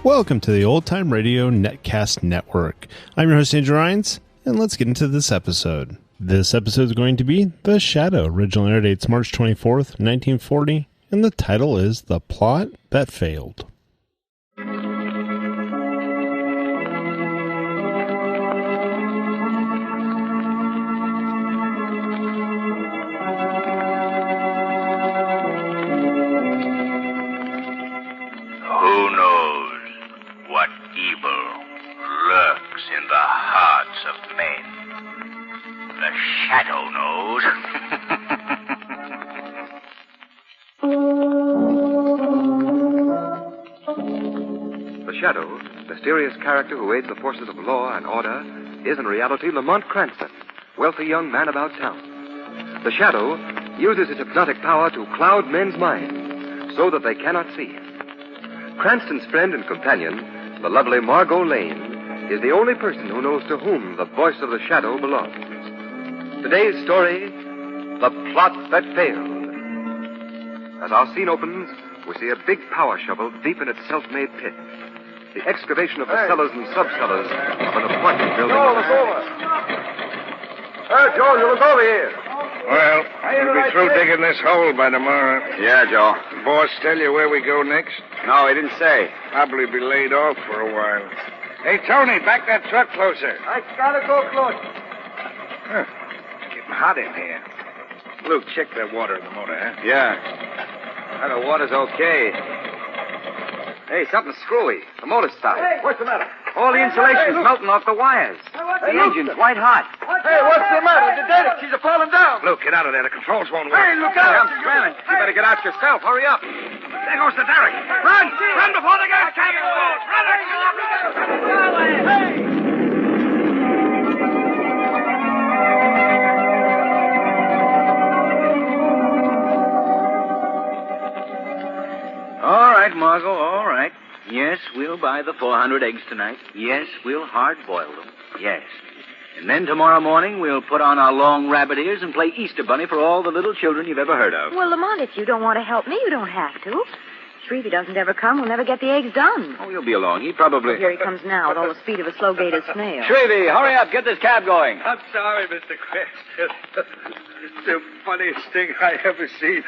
Welcome to the Old Time Radio Netcast Network. I'm your host, Andrew Rines, and let's get into this episode. This episode is going to be The Shadow. Original air date's March 24th, 1940, and the title is The Plot That Failed. Shadow knows. The Shadow, mysterious character who aids the forces of law and order, is in reality Lamont Cranston, wealthy young man about town. The Shadow uses his hypnotic power to cloud men's minds so that they cannot see him. Cranston's friend and companion, the lovely Margot Lane, is the only person who knows to whom the voice of the Shadow belongs. Today's story, The Plot That Failed. As our scene opens, we see a big power shovel deep in its self-made pit. The excavation of the cellars and sub-cellars of an apartment building. Joe, look over. Joe, you look over here. Well, we'll be through digging this hole by tomorrow. Yeah, Joe. The boss tell you where we go next? No, he didn't say. Probably be laid off for a while. Hey, Tony, back that truck closer. I gotta go close. Huh. Hot in here. Luke, check that water in the motor, huh? Yeah. Well, the water's okay. Hey, something's screwy. The motor's stopped. Hey, what's the matter? All the insulation's melting off the wires. The engine's white hot. Hey, what's the matter? The data she's falling down. Luke, get out of there. The controls won't work. Hey, look out. I'm scrambling. You better get out yourself. Hurry up. There goes the derrick. Run! Run before the gas tank explodes! Run! Hey! All right, Margot, all right. Yes, we'll buy the 400 eggs tonight. Yes, we'll hard-boil them. Yes. And then tomorrow morning we'll put on our long rabbit ears and play Easter Bunny for all the little children you've ever heard of. Well, Lamont, if you don't want to help me, you don't have to. Shrevey doesn't ever come. We'll never get the eggs done. Oh, he'll be along. He probably... Oh, here he comes now with all the speed of a slow-gated snail. Shrevey, hurry up. Get this cab going. I'm sorry, Mr. Cranston. It's the funniest thing I ever seen.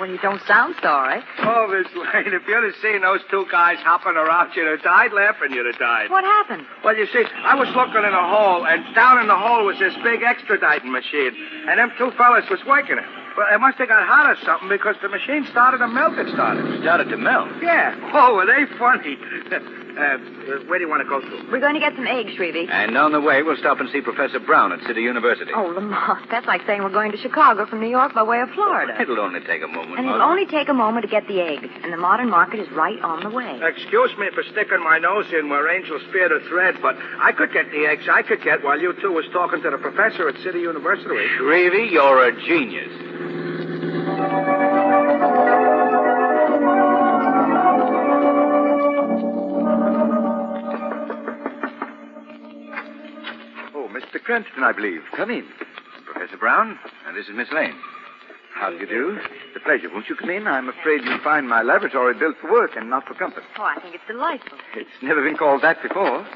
Well, you don't sound sorry. Oh, Miss Lane, if you'd have seen those two guys hopping around, you'd have died laughing. You'd have died. What happened? Well, you see, I was looking in a hole, and down in the hole was this big extraditing machine, and them two fellas was working it. Well, it must have got hot or something because the machine started to melt. It started to melt? Yeah. Oh, were they funny? Where do you want to go to? We're going to get some eggs, Shrevey. And on the way, we'll stop and see Professor Brown at City University. Oh, Lamont, that's like saying we're going to Chicago from New York by way of Florida. It'll only take a moment, And it'll only take a moment to get the eggs, and the modern market is right on the way. Excuse me for sticking my nose in where angels spear the thread, but I could get the eggs I could get while you two was talking to the professor at City University. Shrevey, you're a genius. Mr. Cranston, I believe. Come in. Professor Brown, and this is Miss Lane. How do you do? It's a pleasure. Won't you come in? I'm afraid you'll find my laboratory built for work and not for comfort. Oh, I think it's delightful. It's never been called that before.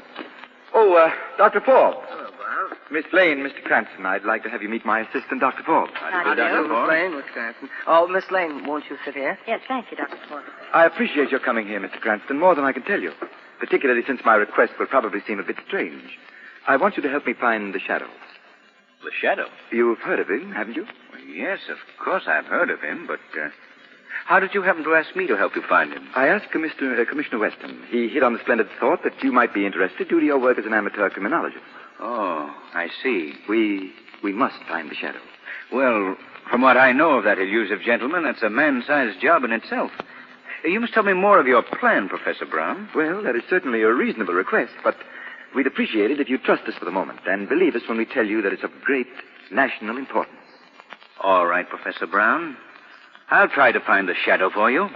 Oh, Dr. Paul. Hello, Brown. Miss Lane, Mr. Cranston, I'd like to have you meet my assistant, Dr. Paul. How do you do? Miss Lane, Miss Cranston. Oh, Miss Lane, won't you sit here? Yes, thank you, Dr. Ford. I appreciate your coming here, Mr. Cranston, more than I can tell you, particularly since my request will probably seem a bit strange. I want you to help me find the Shadow. The Shadow? You've heard of him, haven't you? Well, yes, of course I've heard of him, but how did you happen to ask me to help you find him? I asked Commissioner Weston. He hit on the splendid thought that you might be interested due to your work as an amateur criminologist. Oh, I see. We must find the Shadow. Well, from what I know of that elusive gentleman, that's a man-sized job in itself. You must tell me more of your plan, Professor Brown. Well, that is certainly a reasonable request, but we'd appreciate it if you trust us for the moment and believe us when we tell you that it's of great national importance. All right, Professor Brown. I'll try to find the Shadow for you.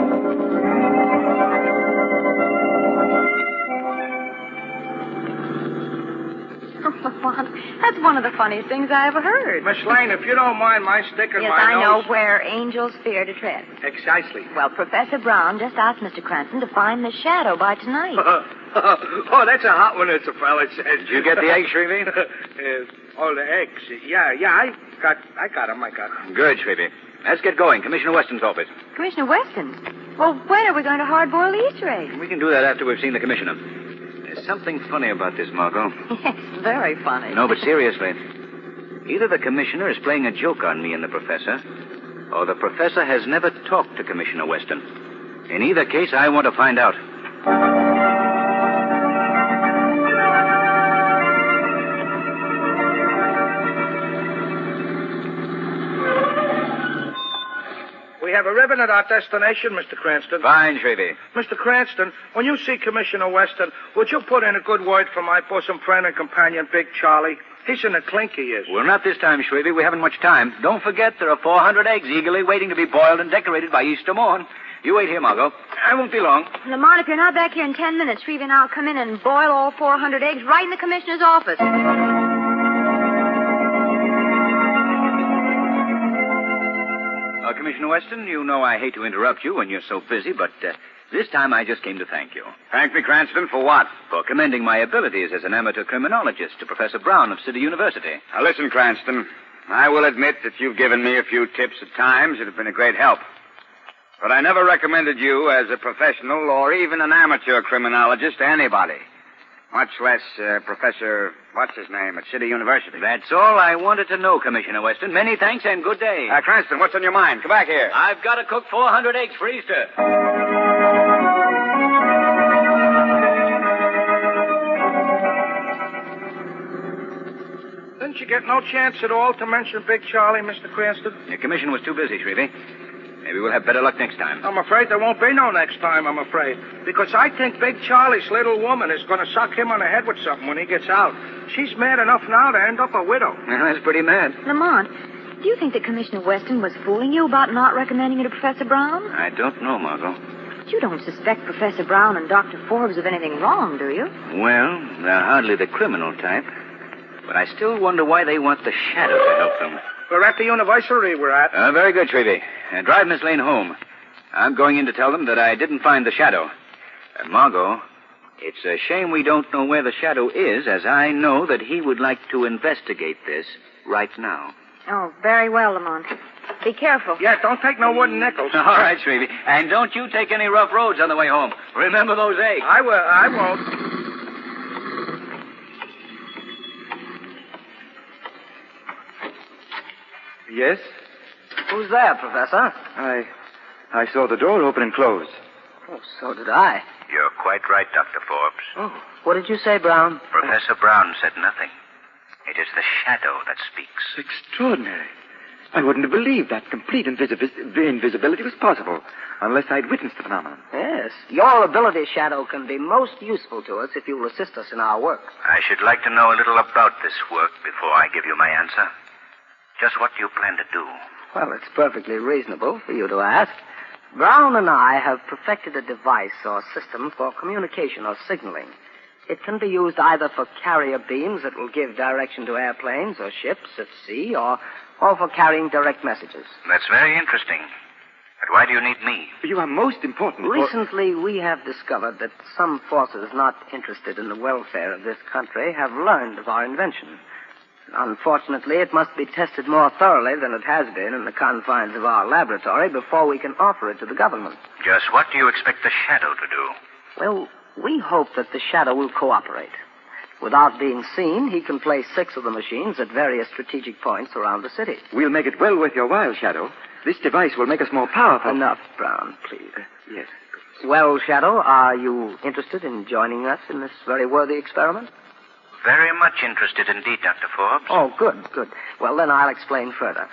Oh, Lamont. That's one of the funniest things I ever heard. Miss Lane, if you don't mind my sticking Yes, my I know nose... where angels fear to tread. Precisely. Well, Professor Brown just asked Mr. Cranston to find the shadow by tonight. Oh, that's a hot one, as the fella says. Did you get the eggs, Shrevey? Oh, the eggs. Yeah, I got them. Good, Shrevey. Let's get going. Commissioner Weston's office. Commissioner Weston? Well, when are we going to hard-boil the Easter eggs? We can do that after we've seen the commissioner. There's something funny about this, Margot. Yes, very funny. No, but seriously. Either the commissioner is playing a joke on me and the professor, or the professor has never talked to Commissioner Weston. In either case, I want to find out. We have arrived at our destination, Mr. Cranston. Fine, Shrevey. Mr. Cranston, when you see Commissioner Weston, would you put in a good word for my bosom friend and companion, Big Charlie? He's in the clink, he is. Well, not this time, Shrevey. We haven't much time. Don't forget, there are 400 eggs eagerly waiting to be boiled and decorated by Easter morn. You wait here, Margot. I won't be long. Lamont, if you're not back here in 10 minutes, Shrevey and I'll come in and boil all 400 eggs right in the commissioner's office. Commissioner Weston, you know I hate to interrupt you when you're so busy, but this time I just came to thank you. Thank me, Cranston, for what? For commending my abilities as an amateur criminologist to Professor Brown of City University. Now, listen, Cranston. I will admit that you've given me a few tips at times that have been a great help. But I never recommended you as a professional or even an amateur criminologist to anybody. Much less Professor, what's his name, at City University. That's all I wanted to know, Commissioner Weston. Many thanks and good day. Cranston, what's on your mind? Come back here. I've got to cook 400 eggs for Easter. Didn't you get no chance at all to mention Big Charlie, Mr. Cranston? The commission was too busy, Shrevey. Maybe we'll have better luck next time. I'm afraid there won't be no next time, I'm afraid. Because I think Big Charlie's little woman is going to suck him on the head with something when he gets out. She's mad enough now to end up a widow. Well, that's pretty mad. Lamont, do you think that Commissioner Weston was fooling you about not recommending you to Professor Brown? I don't know, Margot. You don't suspect Professor Brown and Dr. Forbes of anything wrong, do you? Well, they're hardly the criminal type. But I still wonder why they want the shadow to help them. We're at the university we're at. Very good, Shrevey. Drive Miss Lane home. I'm going in to tell them that I didn't find the shadow. Margot, it's a shame we don't know where the shadow is, as I know that he would like to investigate this right now. Oh, very well, Lamont. Be careful. Yeah, don't take no wooden nickels. All right, Shrevey. And don't you take any rough roads on the way home. Remember those eggs. I won't. Yes? Who's there, Professor? I saw the door open and close. Oh, so did I. You're quite right, Dr. Forbes. Oh, what did you say, Brown? Professor Brown said nothing. It is the shadow that speaks. Extraordinary. I wouldn't have believed that complete invisibility was possible unless I'd witnessed the phenomenon. Yes. Your ability, Shadow, can be most useful to us if you'll assist us in our work. I should like to know a little about this work before I give you my answer. Just what do you plan to do? Well, it's perfectly reasonable for you to ask. Brown and I have perfected a device or system for communication or signaling. It can be used either for carrier beams that will give direction to airplanes or ships at sea, or for carrying direct messages. That's very interesting. But why do you need me? You are most important. Recently, we have discovered that some forces not interested in the welfare of this country have learned of our invention. Unfortunately, it must be tested more thoroughly than it has been in the confines of our laboratory before we can offer it to the government. Just what do you expect the shadow to do? Well, we hope that the shadow will cooperate. Without being seen, he can place 6 of the machines at various strategic points around the city. We'll make it well worth your while, Shadow. This device will make us more powerful. Enough, Brown, please. Yes. Well, Shadow, are you interested in joining us in this very worthy experiment? Very much interested indeed, Dr. Forbes. Oh, good. Well, then I'll explain further.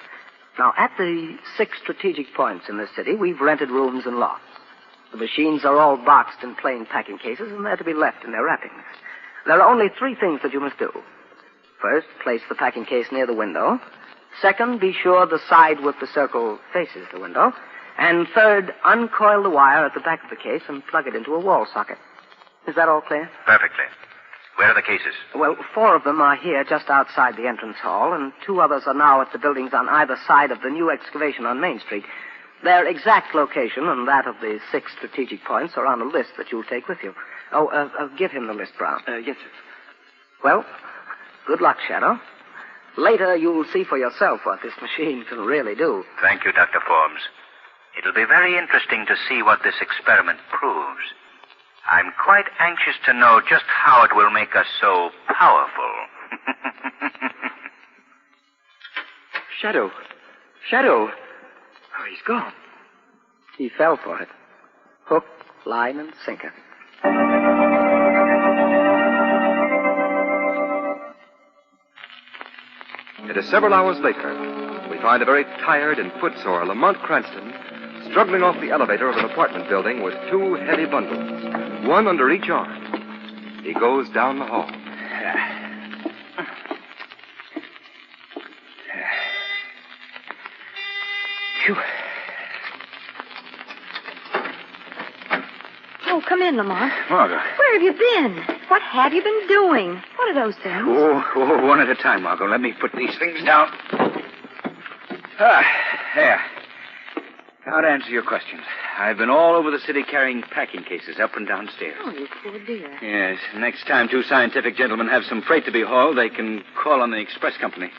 Now, at the 6 strategic points in this city, we've rented rooms and lofts. The machines are all boxed in plain packing cases, and they're to be left in their wrappings. There are only 3 things that you must do. First, place the packing case near the window. Second, be sure the side with the circle faces the window. And third, uncoil the wire at the back of the case and plug it into a wall socket. Is that all clear? Perfectly. Where are the cases? Well, 4 of them are here just outside the entrance hall, and 2 others are now at the buildings on either side of the new excavation on Main Street. Their exact location and that of the 6 strategic points are on a list that you'll take with you. Give him the list, Brown. Yes, sir. Well, good luck, Shadow. Later, you'll see for yourself what this machine can really do. Thank you, Dr. Forbes. It'll be very interesting to see what this experiment proves. I'm quite anxious to know just how it will make us so powerful. Shadow. Oh, he's gone. He fell for it. Hook, line, and sinker. It is several hours later. We find a very tired and footsore Lamont Cranston struggling off the elevator of an apartment building with 2 heavy bundles, one under each arm. He goes down the hall. Phew. Oh, come in, Lamont. Margot. Where have you been? What have you been doing? What are those things? Oh, one at a time, Margot. Let me put these things down. There. Now to answer your questions. I've been all over the city carrying packing cases up and downstairs. Oh, you poor dear. Yes. Next time 2 scientific gentlemen have some freight to be hauled, they can call on the express company.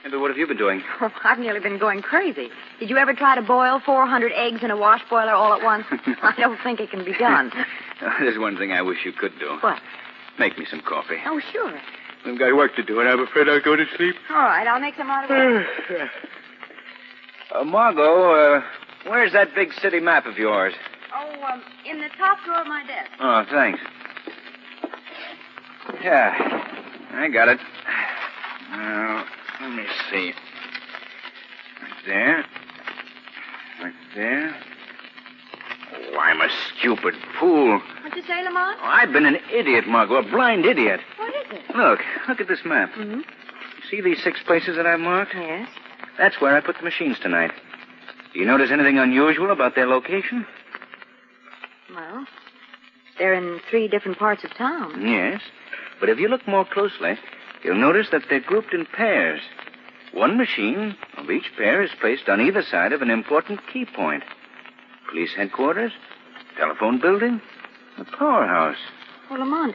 But what have you been doing? Oh, I've nearly been going crazy. Did you ever try to boil 400 eggs in a wash boiler all at once? I don't think it can be done. There's one thing I wish you could do. What? Make me some coffee. Oh, sure. I've got work to do, and I'm afraid I'll go to sleep. All right, I'll make some right away. Margot, where's that big city map of yours? Oh, in the top drawer of my desk. Oh, thanks. Yeah, I got it. Now, let me see. Right there. Right there. Oh, I'm a stupid fool. What'd you say, Lamont? Oh, I've been an idiot, Margot, a blind idiot. What is it? Look at this map. Mm-hmm. See these 6 places that I've marked? Yes. That's where I put the machines tonight. Do you notice anything unusual about their location? Well, they're in 3 different parts of town. Yes. But if you look more closely, you'll notice that they're grouped in pairs. One machine of each pair is placed on either side of an important key point. Police headquarters, telephone building, a powerhouse. Well, Lamont,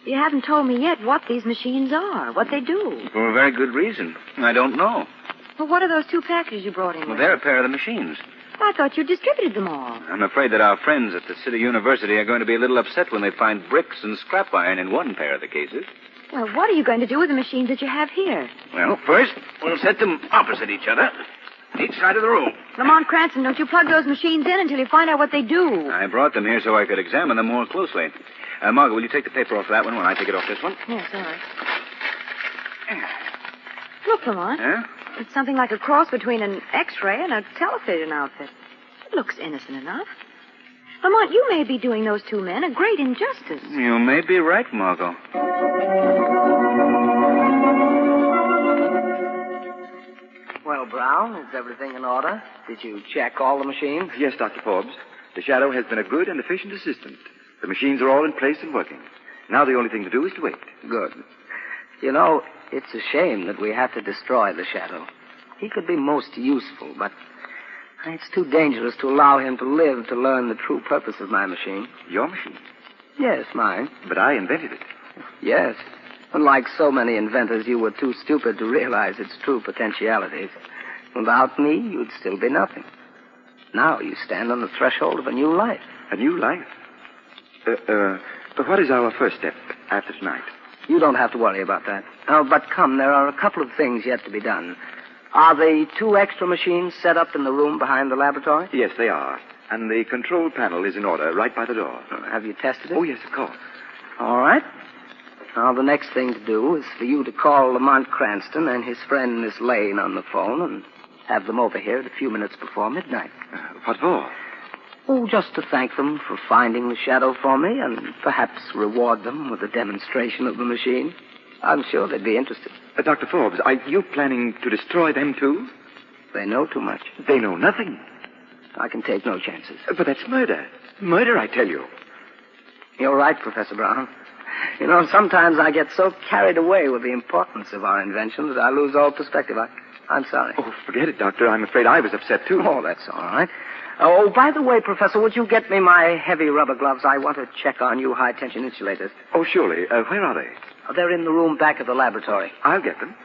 you haven't told me yet what these machines are, what they do. For a very good reason. I don't know. Well, what are those 2 packages you brought in? Well, with? they're a pair of the machines. I thought you distributed them all. I'm afraid that our friends at the City University are going to be a little upset when they find bricks and scrap iron in one pair of the cases. Well, what are you going to do with the machines that you have here? Well, first, we'll set them opposite each other, each side of the room. Lamont Cranston, don't you plug those machines in until you find out what they do. I brought them here so I could examine them more closely. Margot, will you take the paper off that one while I take it off this one? Yes, all right. Look, Lamont. Huh? It's something like a cross between an X-ray and a television outfit. It looks innocent enough. Lamont, you may be doing those 2 men a great injustice. You may be right, Margot. Well, Brown, is everything in order? Did you check all the machines? Yes, Dr. Forbes. The Shadow has been a good and efficient assistant. The machines are all in place and working. Now the only thing to do is to wait. Good. You know, it's a shame that we have to destroy the Shadow. He could be most useful, but it's too dangerous to allow him to live to learn the true purpose of my machine. Your machine? Yes, mine. But I invented it. Yes. Unlike so many inventors, you were too stupid to realize its true potentialities. Without me, you'd still be nothing. Now you stand on the threshold of a new life. A new life? But what is our first step after tonight? You don't have to worry about that. But come, there are a couple of things yet to be done. Are the 2 extra machines set up in the room behind the laboratory? Yes, they are. And the control panel is in order right by the door. Have you tested it? Oh, yes, of course. All right. Now, the next thing to do is for you to call Lamont Cranston and his friend Miss Lane on the phone and have them over here at a few minutes before midnight. What for? Oh, just to thank them for finding the Shadow for me and perhaps reward them with a demonstration of the machine. I'm sure they'd be interested. Dr. Forbes, are you planning to destroy them, too? They know too much. They know nothing. I can take no chances. But that's murder. Murder, I tell you. You're right, Professor Brown. You know, sometimes I get so carried away with the importance of our invention that I lose all perspective. I'm sorry. Oh, forget it, Doctor. I'm afraid I was upset, too. Oh, that's all right. Oh, by the way, Professor, would you get me my heavy rubber gloves? I want to check on you high-tension insulators. Oh, surely. Where are they? They're in the room back of the laboratory. I'll get them.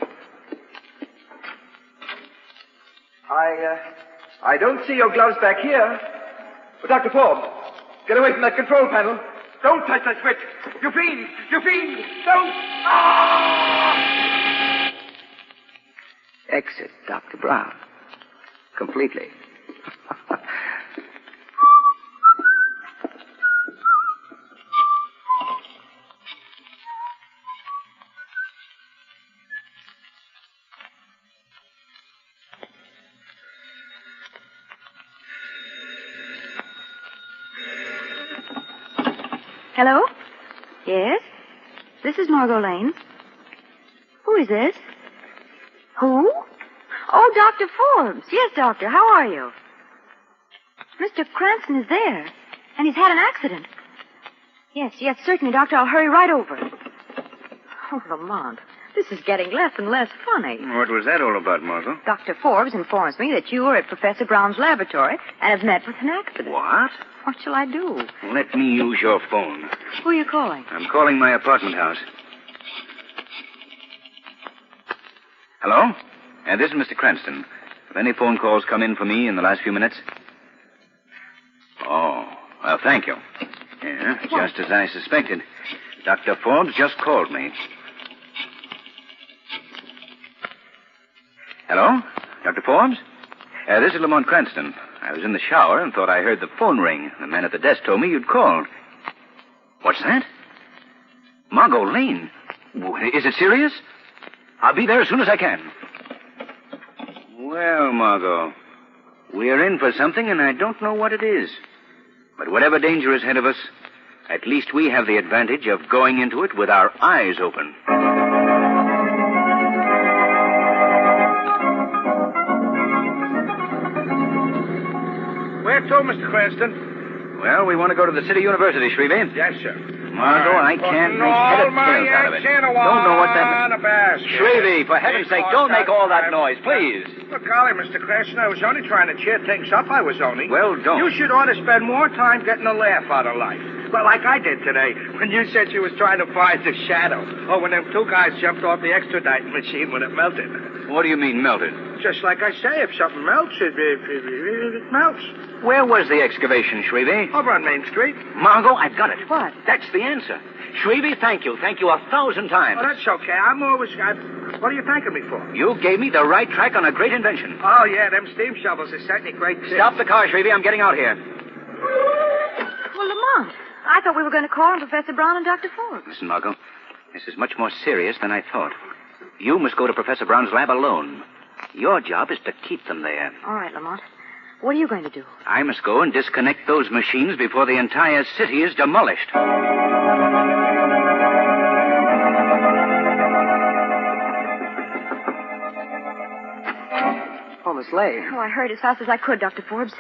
I don't see your gloves back here. But Dr. Forbes, get away from that control panel. Don't touch that switch. You fiend! You fiend! Don't! Ah! Exit, Dr. Brown. Completely. Hello? Yes? This is Margot Lane. Who is this? Who? Oh, Dr. Forbes. Yes, Doctor. How are you? Mr. Cranston is there, and he's had an accident. Yes, certainly, Doctor. I'll hurry right over. Oh, Lamont, this is getting less and less funny. What was that all about, Margot? Dr. Forbes informs me that you are at Professor Brown's laboratory and have met with an accident. What? What shall I do? Let me use your phone. Who are you calling? I'm calling my apartment house. Hello? This is Mr. Cranston. Have any phone calls come in for me in the last few minutes? Oh, well, thank you. Yeah, just as I suspected. Dr. Forbes just called me. Hello? Dr. Forbes? This is Lamont Cranston. I was in the shower and thought I heard the phone ring. The man at the desk told me you'd called. What's that? Margot Lane? Is it serious? I'll be there as soon as I can. Well, Margot, we're in for something, and I don't know what it is. But whatever danger is ahead of us, at least we have the advantage of going into it with our eyes open. Where to, Mr. Cranston? Well, we want to go to the City University, Shrevey. Yes, sir. Margot, I can't make head or tails out of it. Don't know what that means. Shrevey, for heaven's sake, don't make all that noise, please. Look, golly, Mr. Cranston, I was only trying to cheer things up. I was only. Well, don't. You should ought to spend more time getting a laugh out of life. Well, like I did today, when you said she was trying to find the shadow. Or when them two guys jumped off the extraditing machine when it melted. What do you mean, melted? Just like I say, if something melts, it melts. Where was the excavation, Shrevey? Over on Main Street. Margot, I've got it. What? That's the answer. Shrevey, thank you. Thank you 1,000 times. Oh, that's okay. What are you thanking me for? You gave me the right track on a great invention. Oh, yeah, them steam shovels are certainly great. Stop the car, Shrevey. I'm getting out here. Well, Lamont, I thought we were going to call on Professor Brown and Dr. Forbes. Listen, Margot, this is much more serious than I thought. You must go to Professor Brown's lab alone. Your job is to keep them there. All right, Lamont. What are you going to do? I must go and disconnect those machines before the entire city is demolished. Oh, Miss Lane. Oh, I hurried as fast as I could, Dr. Forbes.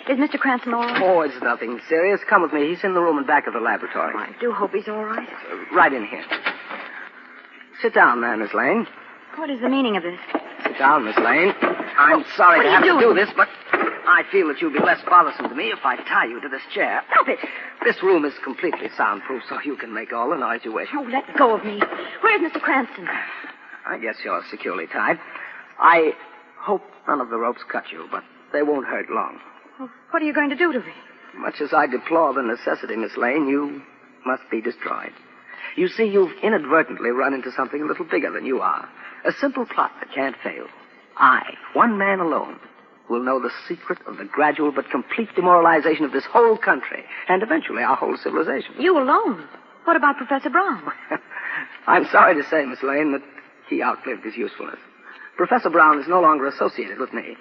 Is Mr. Cranston all right? Oh, it's nothing serious. Come with me. He's in the room in back of the laboratory. Oh, I do hope he's all right. Right in here. Sit down there, Miss Lane. What is the meaning of this? Sit down, Miss Lane. I'm sorry to have to do this, but I feel that you'll be less bothersome to me if I tie you to this chair. Stop it. This room is completely soundproof, so you can make all the noise you wish. Oh, let go of me. Where's Mr. Cranston? I guess you're securely tied. I hope none of the ropes cut you, but they won't hurt long. Well, what are you going to do to me? Much as I deplore the necessity, Miss Lane, you must be destroyed. You see, you've inadvertently run into something a little bigger than you are. A simple plot that can't fail. I, one man alone, will know the secret of the gradual but complete demoralization of this whole country, and eventually our whole civilization. You alone? What about Professor Brown? I'm sorry to say, Miss Lane, that he outlived his usefulness. Professor Brown is no longer associated with me.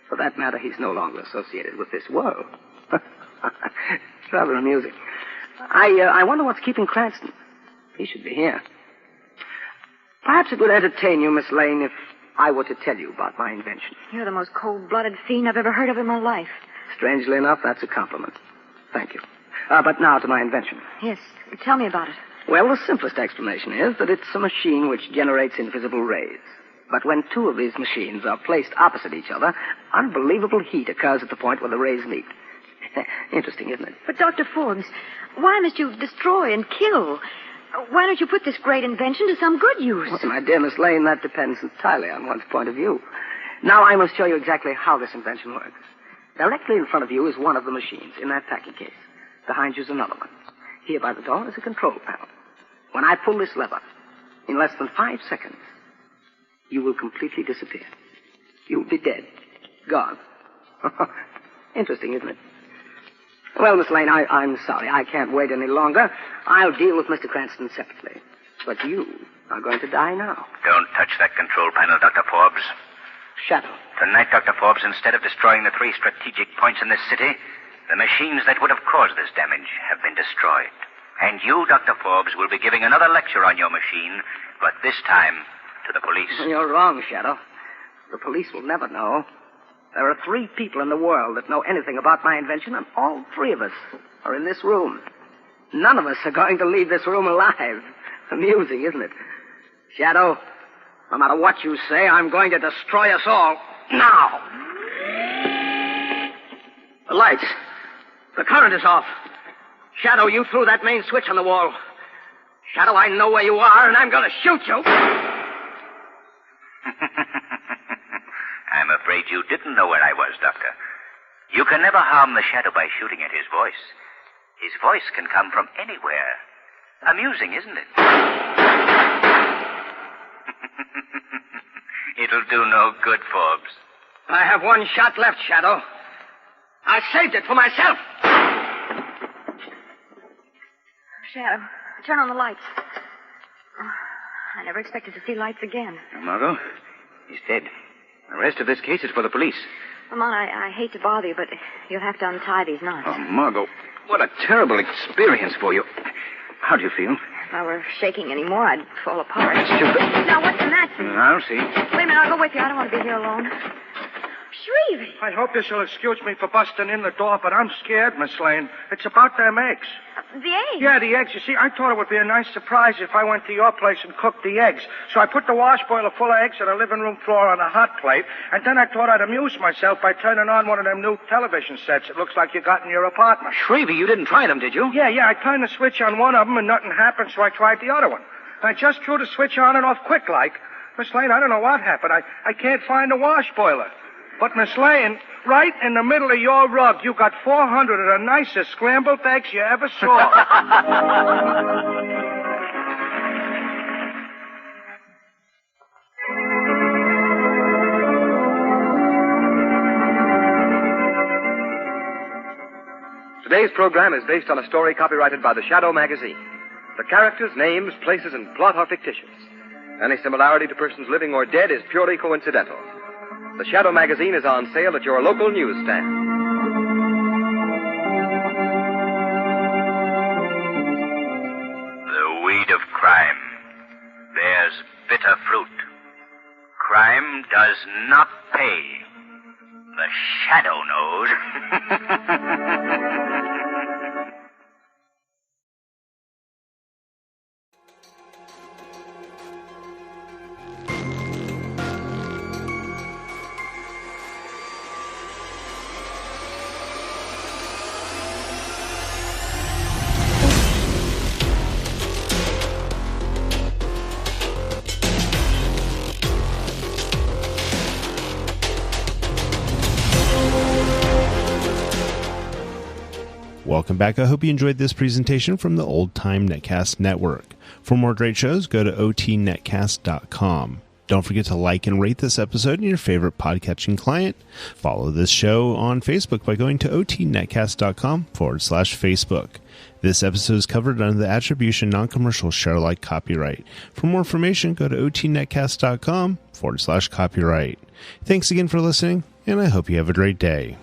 For that matter, he's no longer associated with this world. It's rather amusing. I wonder what's keeping Cranston. He should be here. Perhaps it would entertain you, Miss Lane, if I were to tell you about my invention. You're the most cold-blooded fiend I've ever heard of in my life. Strangely enough, that's a compliment. Thank you. But now to my invention. Yes, tell me about it. Well, the simplest explanation is that it's a machine which generates invisible rays. But when two of these machines are placed opposite each other, unbelievable heat occurs at the point where the rays meet. Interesting, isn't it? But, Dr. Forbes, why must you destroy and kill? Why don't you put this great invention to some good use? Well, my dear Miss Lane, that depends entirely on one's point of view. Now I must show you exactly how this invention works. Directly in front of you is one of the machines in that packing case. Behind you is another one. Here by the door is a control panel. When I pull this lever, in less than 5 seconds, you will completely disappear. You'll be dead. Gone. Interesting, isn't it? Well, Miss Lane, I'm sorry. I can't wait any longer. I'll deal with Mr. Cranston separately. But you are going to die now. Don't touch that control panel, Dr. Forbes. Shadow. Tonight, Dr. Forbes, instead of destroying the 3 strategic points in this city, the machines that would have caused this damage have been destroyed. And you, Dr. Forbes, will be giving another lecture on your machine, but this time to the police. You're wrong, Shadow. The police will never know. There are 3 people in the world that know anything about my invention, and all 3 of us are in this room. None of us are going to leave this room alive. Amusing, isn't it? Shadow, no matter what you say, I'm going to destroy us all. Now! The lights. The current is off. Shadow, you threw that main switch on the wall. Shadow, I know where you are, and I'm going to shoot you. I'm afraid you didn't know where I was, Doctor. You can never harm the Shadow by shooting at his voice. His voice can come from anywhere. Amusing, isn't it? It'll do no good, Forbes. I have 1 shot left, Shadow. I saved it for myself. Shadow, turn on the lights. Oh, I never expected to see lights again. Now, Margot, he's dead. The rest of this case is for the police. Lamont, I hate to bother you, but you'll have to untie these knots. Oh, Margot, what a terrible experience for you. How do you feel? If I were shaking any more, I'd fall apart. That's too bad. Now, what's the matter? I'll see. Wait a minute, I'll go with you. I don't want to be here alone. Shrevey. I hope this will excuse me for busting in the door, but I'm scared, Miss Lane. It's about them eggs. The eggs? Yeah, the eggs. You see, I thought it would be a nice surprise if I went to your place and cooked the eggs. So I put the wash boiler full of eggs on the living room floor on a hot plate, and then I thought I'd amuse myself by turning on one of them new television sets it looks like you got in your apartment. Shrevey, you didn't try them, did you? Yeah, I turned the switch on one of them and nothing happened, so I tried the other one. I just threw the switch on and off quick like. Miss Lane, I don't know what happened. I can't find the wash boiler. But, Miss Lane, right in the middle of your rug, you got 400 of the nicest scrambled eggs you ever saw. Today's program is based on a story copyrighted by the Shadow magazine. The characters, names, places, and plot are fictitious. Any similarity to persons living or dead is purely coincidental. The Shadow magazine is on sale at your local newsstand. The weed of crime bears bitter fruit. Crime does not pay. The Shadow knows. Welcome back. I hope you enjoyed this presentation from the Old Time Netcast Network. For more great shows, go to otnetcast.com. Don't forget to like and rate this episode in your favorite podcatching client. Follow this show on Facebook by going to otnetcast.com/Facebook. This episode is covered under the Attribution Non-Commercial ShareAlike copyright. For more information, go to otnetcast.com/copyright. Thanks again for listening, and I hope you have a great day.